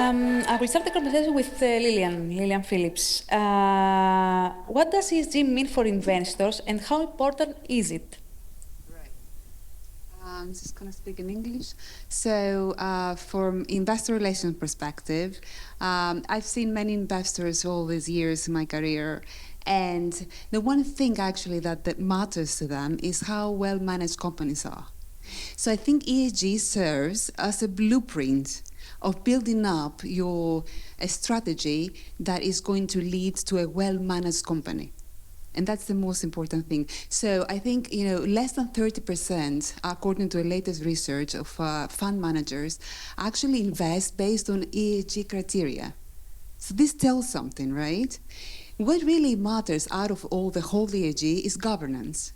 I will start the conversation with Lillian Phillips. What does ESG mean for investors and how important is it? Right. I'm just going to speak in English. So from investor relations perspective, I've seen many investors all these years in my career. And the one thing actually that matters to them is how well managed companies are. So I think ESG serves as a blueprint of building up your strategy that is going to lead to a well-managed company. And that's the most important thing. So I think, less than 30%, according to the latest research of fund managers, actually invest based on ESG criteria. So this tells something, right? What really matters out of all the whole ESG is governance.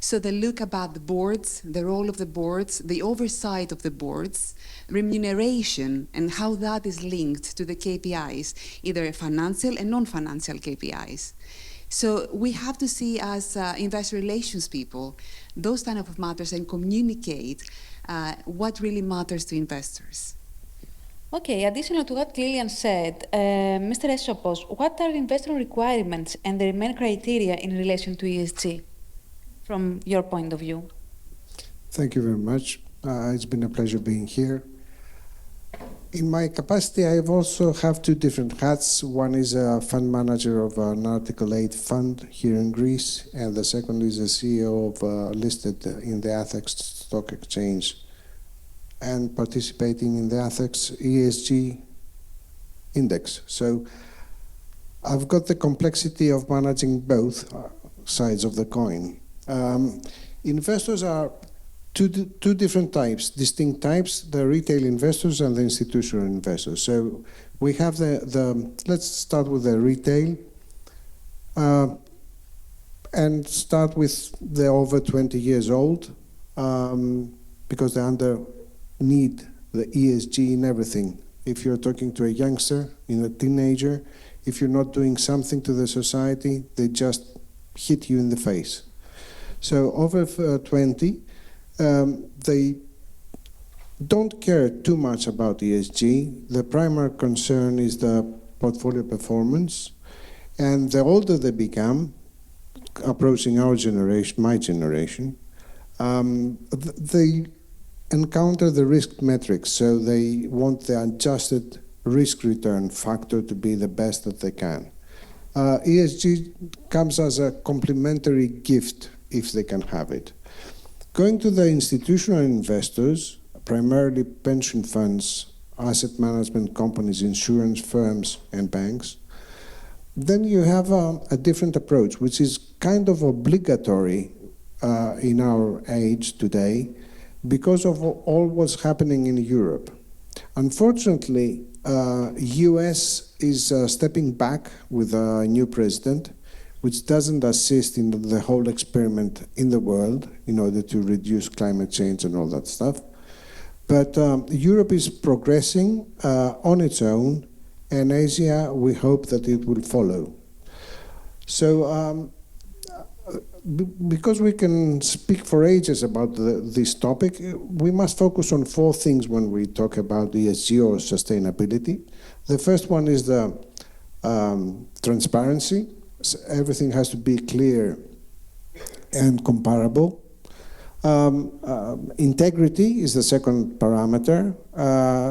So they look about the boards, the role of the boards, the oversight of the boards, remuneration, and how that is linked to the KPIs, either financial and non-financial KPIs. So we have to see as investor relations people those kind of matters and communicate what really matters to investors. Okay, additional to what Lillian said, Mr. Esopos, what are investor requirements and the main criteria in relation to ESG? From your point of view. Thank you very much. It's been a pleasure being here. In my capacity, I also have two different hats. One is a fund manager of an Article 8 fund here in Greece, and the second is a CEO of listed in the ATHEX stock exchange and participating in the ATHEX ESG index. So I've got the complexity of managing both sides of the coin. Investors are two different types, distinct types, the retail investors and the institutional investors. So we have let's start with the retail and start with the over 20 years old because they need the ESG in everything. If you're talking to a youngster, a teenager, if you're not doing something to the society, they just hit you in the face. So over 20, they don't care too much about ESG. The primary concern is the portfolio performance. And the older they become, approaching our generation, my generation, they encounter the risk metrics. So they want the adjusted risk return factor to be the best that they can. ESG comes as a complementary gift if they can have it. Going to the institutional investors, primarily pension funds, asset management companies, insurance firms, and banks, then you have a different approach, which is kind of obligatory in our age today because of all what's happening in Europe. Unfortunately, US is stepping back with a new president, which doesn't assist in the whole experiment in the world in order to reduce climate change and all that stuff. But Europe is progressing on its own, and Asia, we hope that it will follow. So because we can speak for ages about this topic, we must focus on four things when we talk about ESG or sustainability. The first one is the transparency. So everything has to be clear and comparable. Integrity is the second parameter.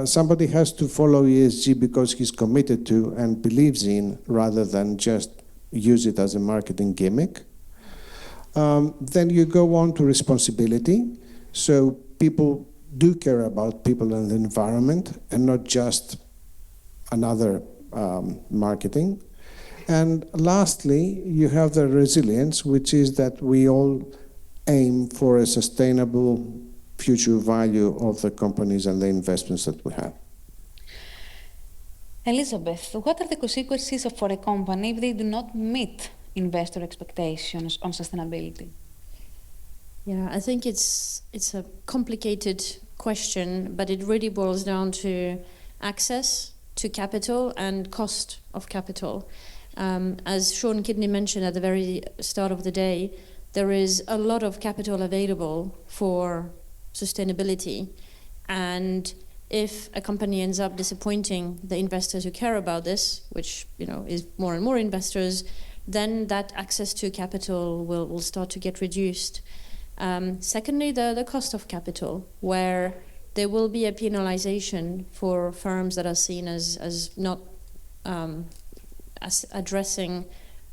Somebody has to follow ESG because he's committed to and believes in, rather than just use it as a marketing gimmick. Then you go on to responsibility. So people do care about people and the environment and not just another marketing. And lastly, you have the resilience, which is that we all aim for a sustainable future value of the companies and the investments that we have. Elizabeth, what are the consequences for a company if they do not meet investor expectations on sustainability? Yeah, I think it's a complicated question, but it really boils down to access to capital and cost of capital. As Sean Kidney mentioned at the very start of the day, there is a lot of capital available for sustainability, and if a company ends up disappointing the investors who care about this, which is more and more investors, then that access to capital will start to get reduced. Secondly, the cost of capital, where there will be a penalization for firms that are seen as not as addressing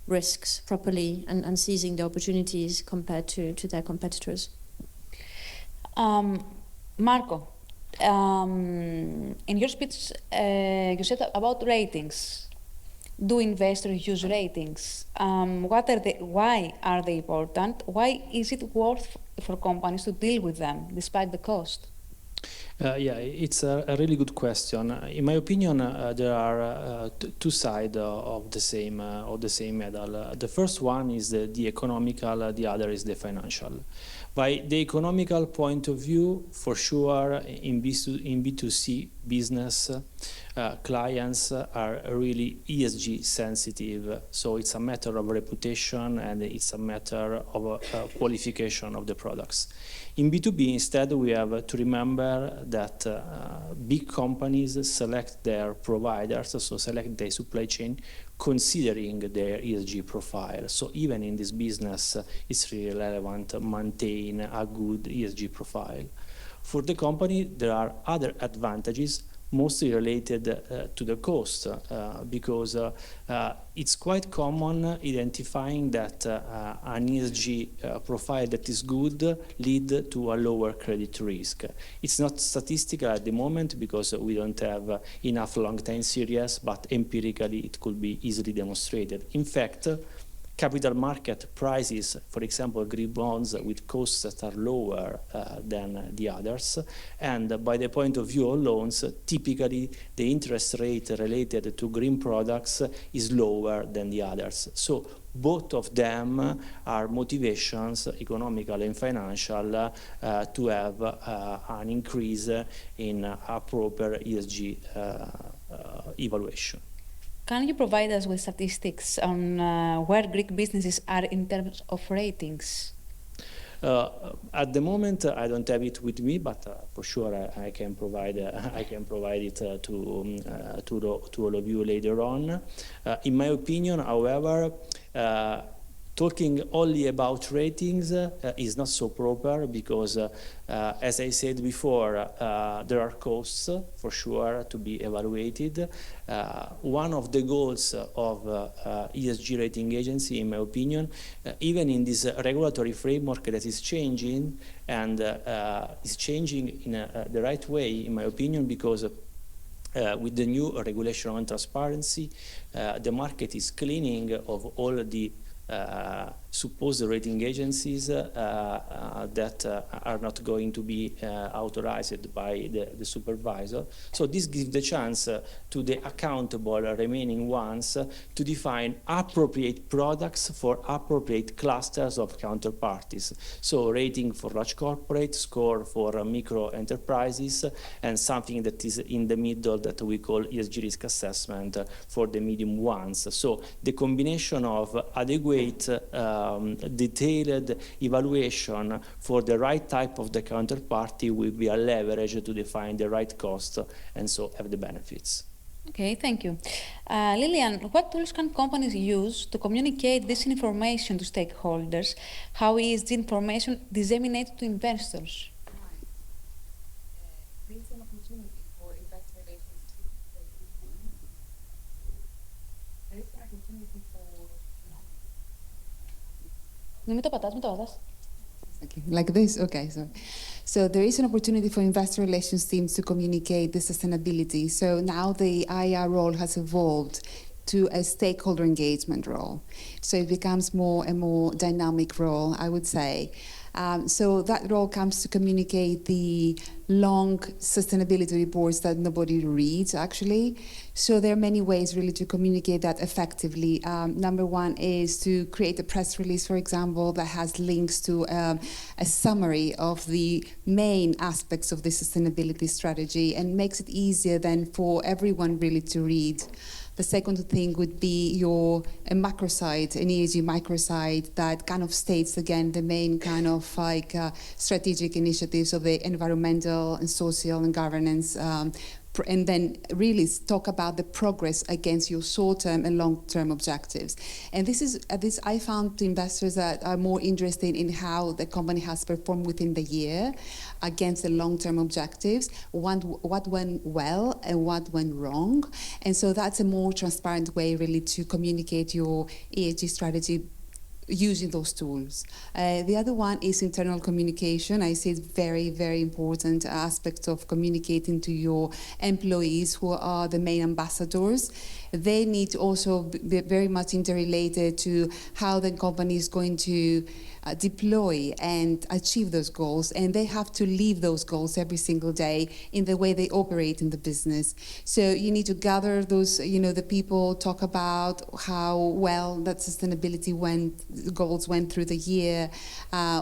risks properly and seizing the opportunities compared to their competitors. Marco, in your speech, you said about ratings. Do investors use ratings? Why are they important? Why is it worth for companies to deal with them despite the cost? Yeah, it's a really good question. In my opinion, there are two sides of the same medal. The first one is the economical, the other is the financial. By the economical point of view, for sure, in B2C business, clients are really ESG sensitive. So it's a matter of reputation and it's a matter of qualification of the products. In B2B, instead, we have to remember that big companies select their providers, so select their supply chain, considering their ESG profile. So even in this business, it's really relevant to maintain a good ESG profile. For the company, there are other advantages, mostly related to the cost, because it's quite common identifying that an ESG profile that is good lead to a lower credit risk. It's not statistical at the moment because we don't have enough long time series, but empirically it could be easily demonstrated. In fact, capital market prices, for example, green bonds with costs that are lower than the others. And by the point of view of loans, typically the interest rate related to green products is lower than the others. So both of them are motivations, economical and financial, to have an increase in a proper ESG evaluation. Can you provide us with statistics on where Greek businesses are in terms of ratings? At the moment, I don't have it with me, but for sure I can provide it to all of you later on. In my opinion, however, talking only about ratings is not so proper because, as I said before, there are costs for sure to be evaluated. One of the goals of ESG rating agency, in my opinion, even in this regulatory framework that is changing and is changing in the right way, in my opinion, because with the new regulation on transparency, the market is cleaning of all the supposed rating agencies that are not going to be authorized by the supervisor. So this gives the chance to the accountable remaining ones to define appropriate products for appropriate clusters of counterparties. So rating for large corporate, score for micro enterprises, and something that is in the middle that we call ESG risk assessment for the medium ones. So the combination of adequate detailed evaluation for the right type of the counterparty will be a leverage to define the right cost and so have the benefits. Okay, thank you. Lilian, what tools can companies use to communicate this information to stakeholders? How is the information disseminated to investors? There is an opportunity for investor relations. There is an opportunity for... Μην το πατάς. Like this? Okay, sorry. So there is an opportunity for investor relations teams to communicate the sustainability. So now the IR role has evolved to a stakeholder engagement role. So it becomes more and more dynamic role, I would say. So that role comes to communicate the long sustainability reports that nobody reads, actually. So there are many ways really to communicate that effectively. Number one is to create a press release, for example, that has links to a summary of the main aspects of the sustainability strategy and makes it easier then for everyone really to read The second thing would be your macrosite, an ESG microsite that kind of states again the main kind of like strategic initiatives of the environmental and social and governance, and then really talk about the progress against your short-term and long-term objectives. And this I found investors that are more interested in how the company has performed within the year against the long-term objectives, what went well and what went wrong. And so that's a more transparent way really to communicate your ESG strategy using those tools. The other one is internal communication. I see it's very, very important aspect of communicating to your employees who are the main ambassadors. They need to also be very much interrelated to how the company is going to deploy and achieve those goals, and they have to live those goals every single day in the way they operate in the business. So you need to gather those, the people, talk about how well that sustainability goals went through the year,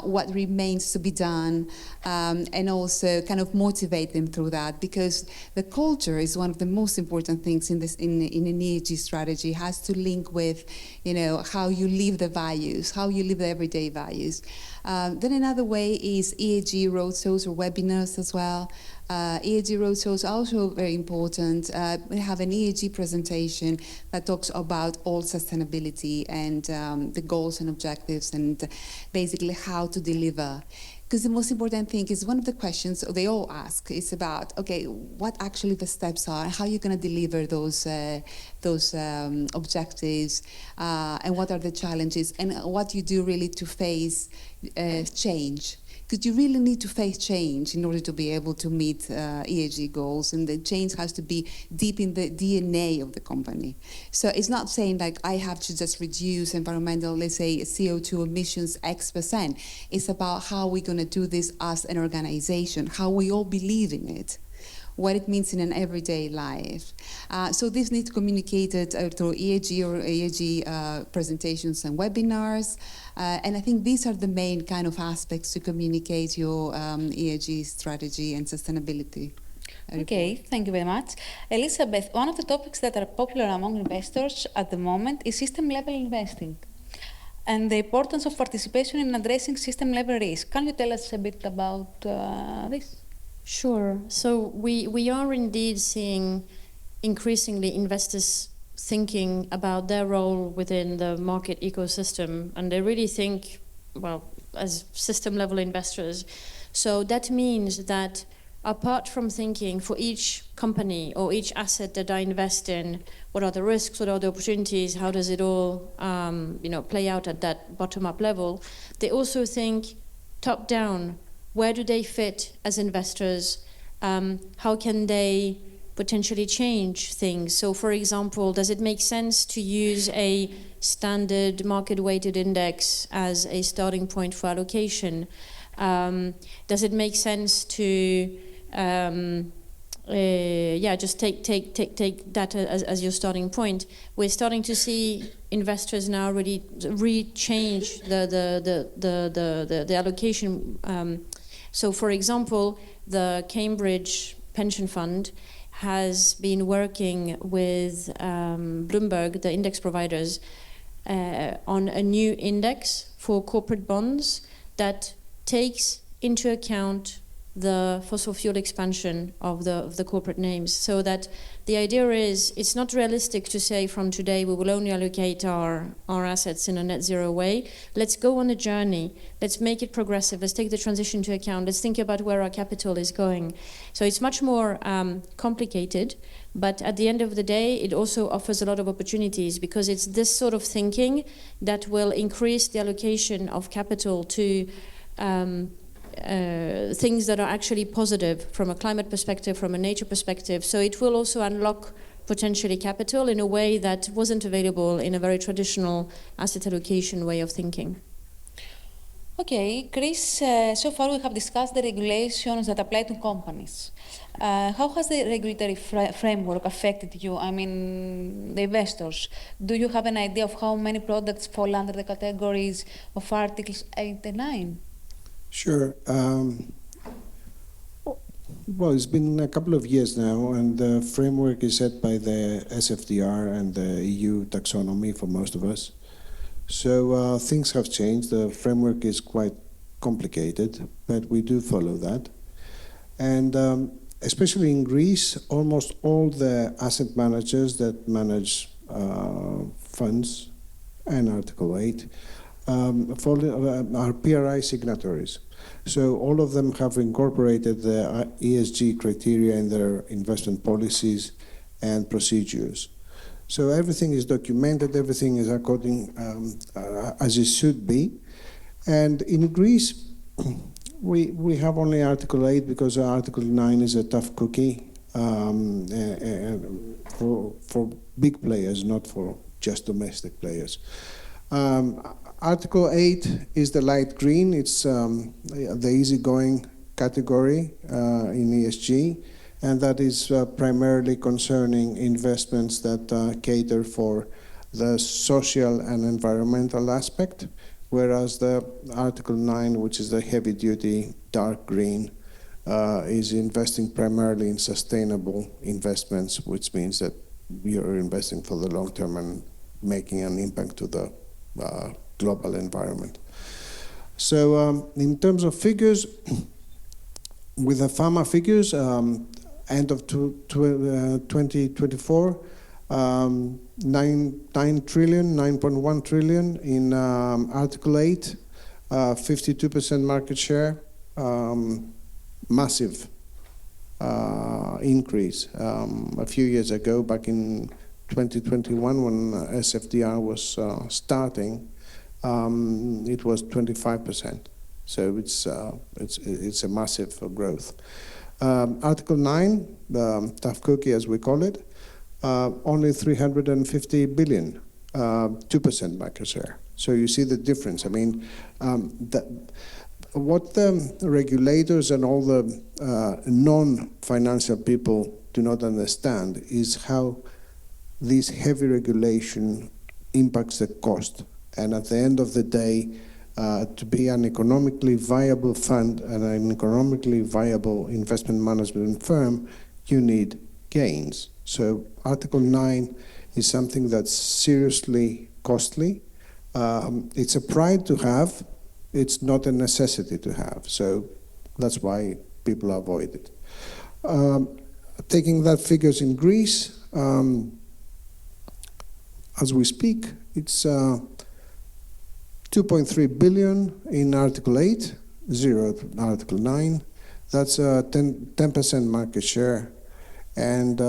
what remains to be done, and also kind of motivate them through that, because the culture is one of the most important things in an ESG strategy. It has to link with, how you live the values, how you live the everyday values. Then another way is ESG roadshows or webinars as well. ESG roadshows are also very important. We have an ESG presentation that talks about all sustainability and the goals and objectives and basically how to deliver. Because the most important thing is one of the questions they all ask is about, okay, what actually the steps are, how you're going to deliver those objectives, and what are the challenges, and what you do really to face change. Because you really need to face change in order to be able to meet ESG goals, and the change has to be deep in the DNA of the company. So it's not saying like I have to just reduce environmental, let's say CO2 emissions X%. It's about how we're going to do this as an organization, how we all believe in it, what it means in an everyday life. So this needs communicated through ESG or ESG presentations and webinars. And I think these are the main kind of aspects to communicate your ESG strategy and sustainability. Okay, thank you very much. Elizabeth, one of the topics that are popular among investors at the moment is system-level investing and the importance of participation in addressing system-level risk. Can you tell us a bit about this? Sure. So we are indeed seeing increasingly investors thinking about their role within the market ecosystem, and they really think, well, as system-level investors. So that means that apart from thinking for each company or each asset that I invest in, what are the risks, what are the opportunities, how does it all play out at that bottom-up level, they also think top-down. Where do they fit as investors? How can they potentially change things? So, for example, does it make sense to use a standard market-weighted index as a starting point for allocation? Does it make sense to just take that as your starting point? We're starting to see investors now really re-change the allocation. So, for example, the Cambridge Pension Fund has been working with Bloomberg, the index providers, on a new index for corporate bonds that takes into account the fossil fuel expansion of the corporate names, so that the idea is it's not realistic to say from today we will only allocate our assets in a net zero way. Let's go on a journey. Let's make it progressive. Let's take the transition into account. Let's think about where our capital is going. So it's much more complicated, but at the end of the day, it also offers a lot of opportunities, because it's this sort of thinking that will increase the allocation of capital to things that are actually positive from a climate perspective, from a nature perspective. So it will also unlock potentially capital in a way that wasn't available in a very traditional asset allocation way of thinking. Okay, Chris, so far we have discussed the regulations that apply to companies. How has the regulatory framework affected you? I mean, the investors. Do you have an idea of how many products fall under the categories of Articles 8 and 9? Sure. Well, it's been a couple of years now, and the framework is set by the SFDR and the EU taxonomy for most of us. So things have changed. The framework is quite complicated, but we do follow that. And especially in Greece, almost all the asset managers that manage funds and Article 8 are PRI signatories. So all of them have incorporated the ESG criteria in their investment policies and procedures. So everything is documented, everything is according as it should be. And in Greece, we have only Article 8 because Article 9 is a tough cookie for big players, not for just domestic players. Article 8 is the light green. It's the easygoing category in ESG, and that is primarily concerning investments that cater for the social and environmental aspect, whereas the Article 9, which is the heavy-duty dark green, is investing primarily in sustainable investments, which means that you're investing for the long term and making an impact to the global environment. So in terms of figures, with the pharma figures, end of 2024, 9.1 trillion in Article 8, 52% market share, massive increase. A few years ago, back in 2021, when SFDR was starting, it was 25%. So it's a massive growth. Article 9, the tough cookie as we call it, only 350 billion, 2% market share. So you see the difference. I mean, what the regulators and all the non-financial people do not understand is how this heavy regulation impacts the cost. And at the end of the day, to be an economically viable fund and an economically viable investment management firm, you need gains. So Article 9 is something that's seriously costly. It's a pride to have. It's not a necessity to have. So that's why people avoid it. Taking that figures in Greece, as we speak, it's 2.3 billion in Article 8, 0 in Article 9. That's a 10% market share. And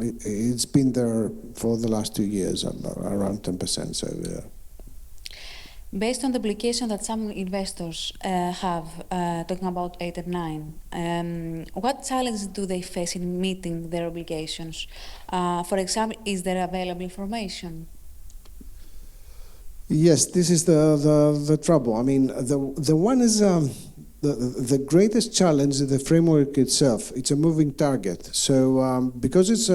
it's been there for the last 2 years, around 10%. So, based on the application that some investors have, talking about 8 and 9, what challenges do they face in meeting their obligations? For example, is there available information? yes, this is the trouble. I mean, the one is the greatest challenge is the framework itself. It's a moving target. So because it's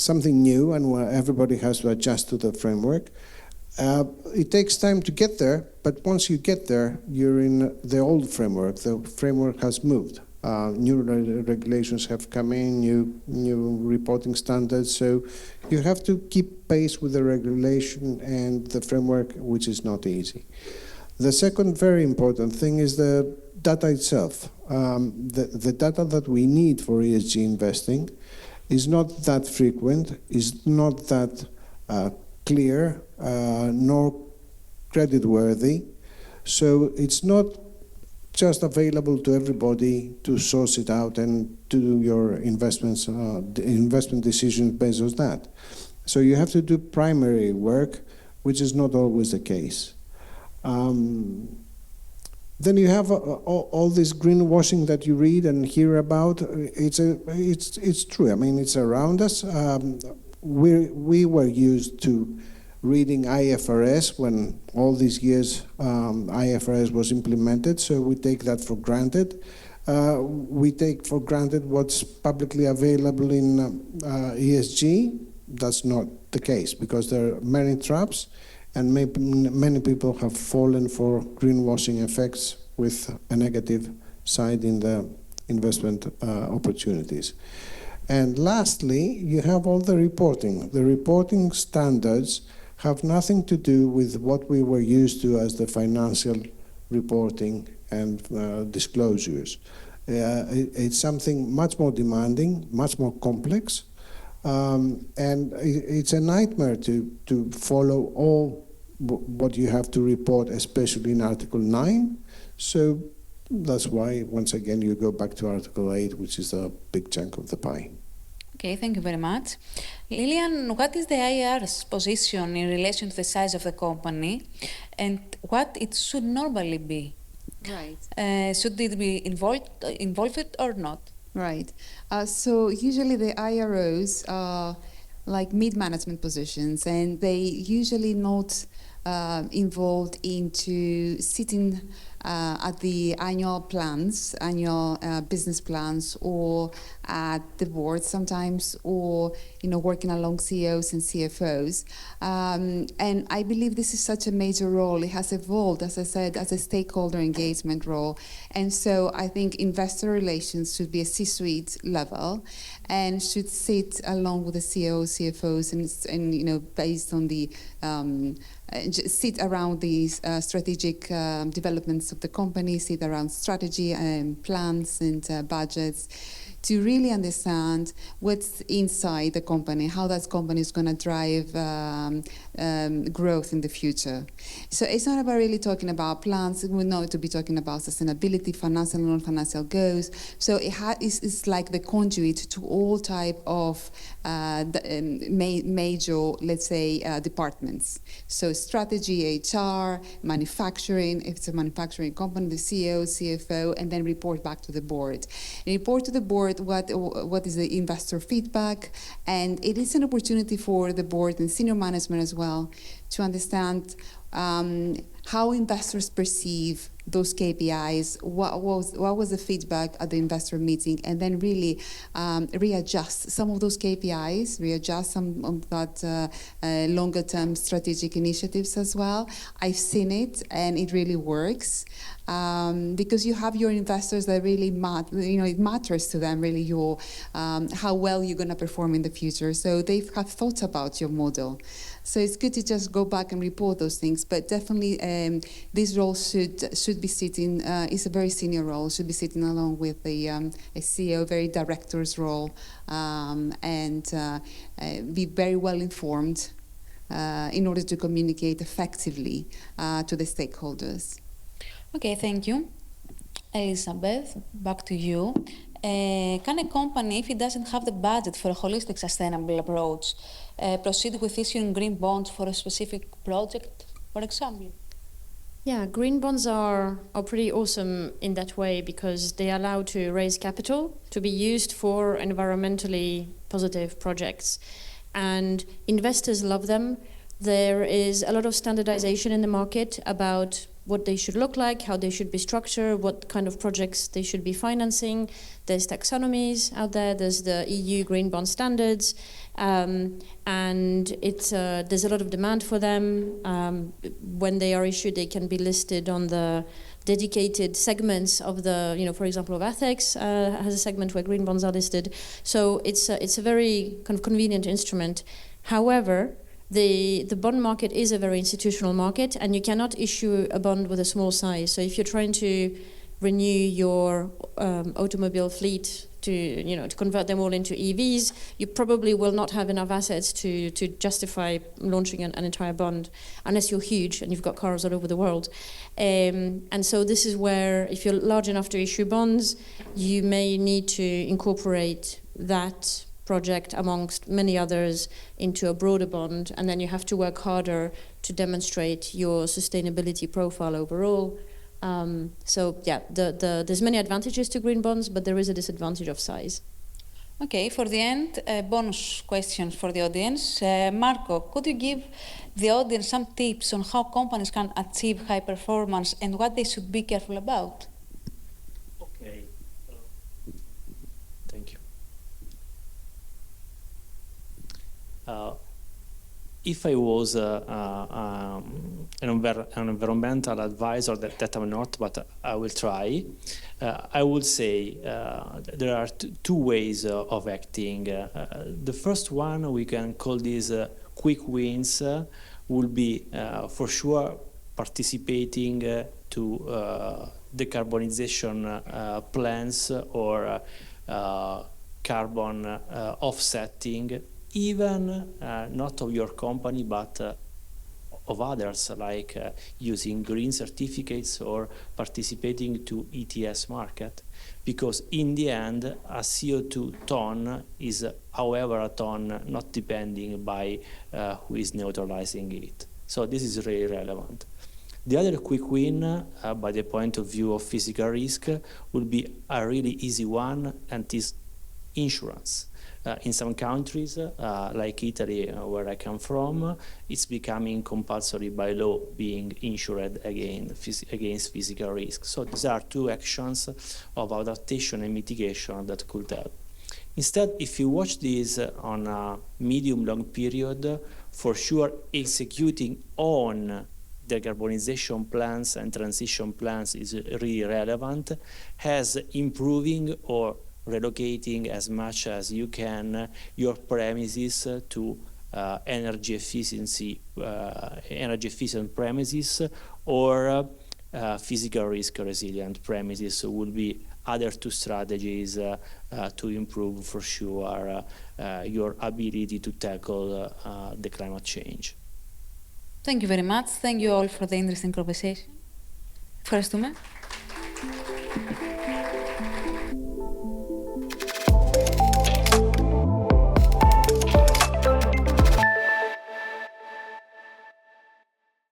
something new and where everybody has to adjust to the framework, it takes time to get there, but once you get there, you're in the old framework. The framework has moved. New regulations have come in, new reporting standards, so you have to keep pace with the regulation and the framework, which is not easy. The second very important thing is the data itself. The data that we need for ESG investing is not that frequent, is not that clear, nor credit-worthy. So it's not just available to everybody to source it out and to do your investments, investment decisions based on that. So you have to do primary work, which is not always the case. Then you have all this greenwashing that you read and hear about. It's true. I mean, it's around us. We were used to reading IFRS when all these years IFRS was implemented, so we take that for granted. We take for granted what's publicly available in ESG. That's not the case because there are many traps, and many people have fallen for greenwashing effects with a negative side in the investment opportunities. And lastly, you have all the reporting. The reporting standards have nothing to do with what we were used to as the financial reporting and disclosures. It's something much more demanding, much more complex, and it's a nightmare to follow all what you have to report, especially in Article 9. So that's why, once again, you go back to Article 8, which is a big chunk of the pie. Okay, thank you very much. Lilian, what is the IR's position in relation to the size of the company and what it should normally be? Right. Should it be involved or not? Right. So usually the IROs are like mid-management positions, and they usually not involved into sitting at the annual plans, annual business plans, or at the board sometimes, or working along CEOs and CFOs. And I believe this is such a major role. It has evolved, as I said, as a stakeholder engagement role. And so I think investor relations should be a C-suite level and should sit along with the CEOs, CFOs, and based on the sit around these strategic developments of the company, sit around strategy and plans and budgets, to really understand what's inside the company, how that company is going to drive growth in the future. So it's not about really talking about plans. We know to be talking about sustainability, financial and non-financial goals. So it's like the conduit to all type of major, let's say, departments. So strategy, HR, manufacturing, if it's a manufacturing company, the CEO, CFO, and then report back to the board. And report to the board what is the investor feedback, and it is an opportunity for the board and senior management as well to understand how investors perceive those KPIs, what was the feedback at the investor meeting, and then really readjust some of those KPIs, readjust some of that longer term strategic initiatives as well. I've seen it, and it really works. Because you have your investors that really it matters to them really your how well you're going to perform in the future. So they have thought about your model. So it's good to just go back and report those things. But definitely, this role should be sitting. It's a very senior role. Should be sitting along with a CEO, very director's role, and be very well informed in order to communicate effectively to the stakeholders. Okay, thank you. Elizabeth, back to you. Can a company, if it doesn't have the budget for a holistic sustainable approach, proceed with issuing green bonds for a specific project, for example? Yeah, green bonds are pretty awesome in that way because they allow to raise capital to be used for environmentally positive projects. And investors love them. There is a lot of standardization in the market about what they should look like, how they should be structured, what kind of projects they should be financing. There's taxonomies out there, there's the EU green bond standards, and there's a lot of demand for them. When they are issued, they can be listed on the dedicated segments of the, for example, of ATHEX has a segment where green bonds are listed. So it's a very kind of convenient instrument. However, the bond market is a very institutional market, and you cannot issue a bond with a small size. So if you're trying to renew your automobile fleet to convert them all into EVs, you probably will not have enough assets to justify launching an entire bond, unless you're huge and you've got cars all over the world. And so this is where, if you're large enough to issue bonds, you may need to incorporate that project amongst many others into a broader bond, and then you have to work harder to demonstrate your sustainability profile overall. So yeah, there's many advantages to green bonds, but there is a disadvantage of size. Okay, for the end, bonus questions for the audience. Marco, could you give the audience some tips on how companies can achieve high performance and what they should be careful about? Okay, thank you. if I was an environmental advisor, that I'm not, but I will try, I would say there are two ways of acting. The first one, we can call this quick wins, will be for sure participating to decarbonization plans or carbon offsetting, even not of your company, but of others, like using green certificates or participating to ETS market. Because in the end, a CO2 ton is, however, a ton not depending by who is neutralizing it. So this is really relevant. The other quick win, by the point of view of physical risk, would be a really easy one, and is insurance. In some countries, like Italy, where I come from, it's becoming compulsory by law, being insured against physical risk. So these are two actions of adaptation and mitigation that could help. Instead, if you watch this on a medium-long period, for sure executing on decarbonization plans and transition plans is really relevant, as improving or relocating as much as you can your premises to energy efficient premises, or physical risk resilient premises would be other two strategies to improve for sure your ability to tackle the climate change. Thank you very much. Thank you all for the interesting conversation. Ευχαριστούμε.